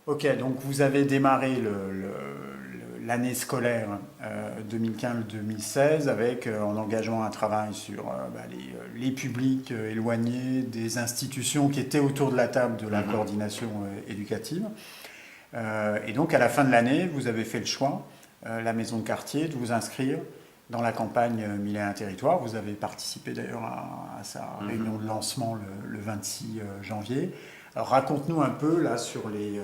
Ok, donc vous avez démarré l'année scolaire 2015-2016 avec en engageant un travail sur les publics éloignés des institutions qui étaient autour de la table de la Mhm. coordination éducative. Et donc à la fin de l'année, vous avez fait le choix, la maison de quartier, de vous inscrire dans la campagne 1001 territoire. Vous avez participé d'ailleurs à sa réunion Mhm. de lancement le 26 janvier. Alors raconte-nous un peu là sur les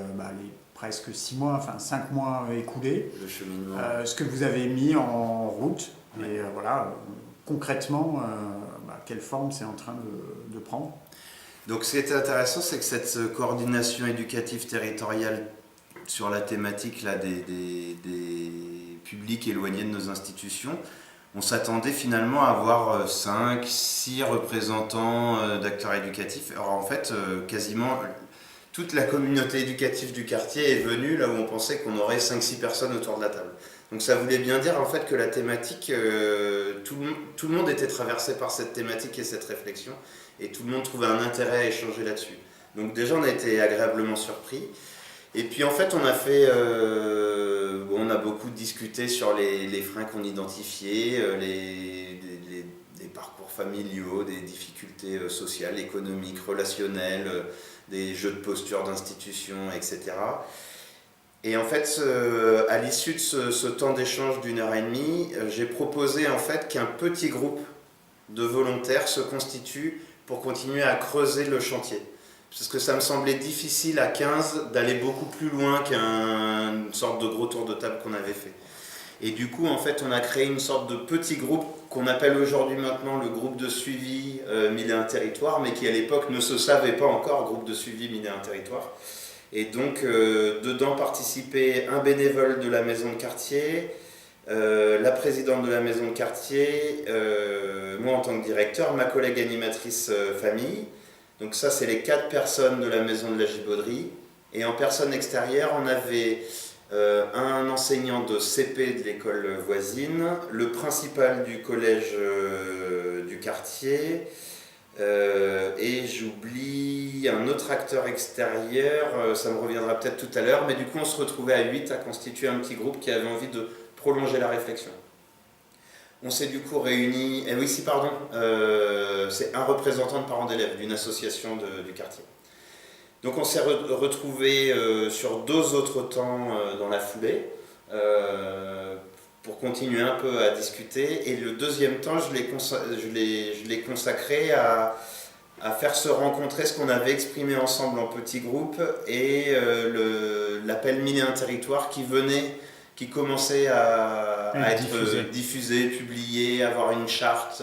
presque 6 mois, enfin 5 mois écoulés, Le cheminement. ce que vous avez mis en route Ouais. et voilà, concrètement, quelle forme c'est en train de prendre. Donc ce qui est intéressant, c'est que cette coordination éducative territoriale sur la thématique là, des publics éloignés de nos institutions, on s'attendait finalement à avoir 5, 6 représentants d'acteurs éducatifs. Alors en fait, quasiment toute la communauté éducative du quartier est venue là où on pensait qu'on aurait 5, 6 personnes autour de la table. Donc ça voulait bien dire en fait que la thématique, tout le monde était traversé par cette thématique et cette réflexion, et tout le monde trouvait un intérêt à échanger là-dessus. Donc déjà on a été agréablement surpris. Et puis en fait on a beaucoup discuté sur les freins qu'on identifiait, des parcours familiaux, des difficultés sociales, économiques, relationnelles, des jeux de posture d'institutions, etc. Et en fait, à l'issue de ce temps d'échange d'1 heure et demie, j'ai proposé en fait qu'un petit groupe de volontaires se constitue pour continuer à creuser le chantier. Parce que ça me semblait difficile à 15 d'aller beaucoup plus loin qu'une sorte de gros tour de table qu'on avait fait. Et du coup, en fait, on a créé une sorte de petit groupe qu'on appelle aujourd'hui maintenant le groupe de suivi 1001 territoire, mais qui à l'époque ne se savait pas encore, groupe de suivi 1001 territoire. Et donc, dedans participaient un bénévole de la maison de quartier, la présidente de la maison de quartier, moi en tant que directeur, ma collègue animatrice famille. Donc ça, c'est les 4 personnes de la maison de la Gibauderie. Et en personne extérieure, on avait un enseignant de CP de l'école voisine, le principal du collège du quartier, et j'oublie un autre acteur extérieur, ça me reviendra peut-être tout à l'heure, mais du coup on se retrouvait à 8 à constituer un petit groupe qui avait envie de prolonger la réflexion. On s'est du coup réunis, et oui si pardon, c'est un représentant de parents d'élèves d'une association du quartier. Donc on s'est retrouvés sur 2 autres temps dans la foulée, pour continuer un peu à discuter, et le deuxième temps je l'ai consacré à faire se rencontrer ce qu'on avait exprimé ensemble en petits groupes et l'appel 1001 territoire qui commençait à être diffusé, publié, avoir une charte,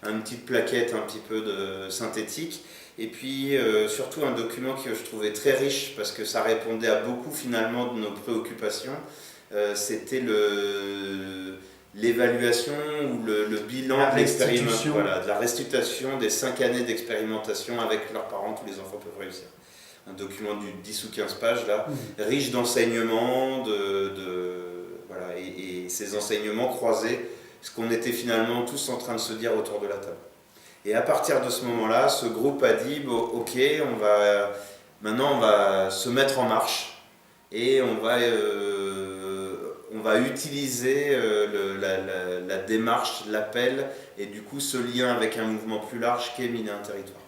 une petite plaquette un petit peu synthétique. Et puis surtout un document que je trouvais très riche parce que ça répondait à beaucoup finalement de nos préoccupations. C'était l'évaluation ou le bilan de l'expérimentation, voilà, de la restitution des 5 années d'expérimentation avec leurs parents, tous les enfants peuvent réussir. Un document de 10 ou 15 pages là, riche d'enseignements, voilà, et ces enseignements croisaient ce qu'on était finalement tous en train de se dire autour de la table. Et à partir de ce moment-là, ce groupe a dit bon, ok, maintenant on va se mettre en marche et on va utiliser la démarche, l'appel et du coup ce lien avec un mouvement plus large qu'est 1001 territoire.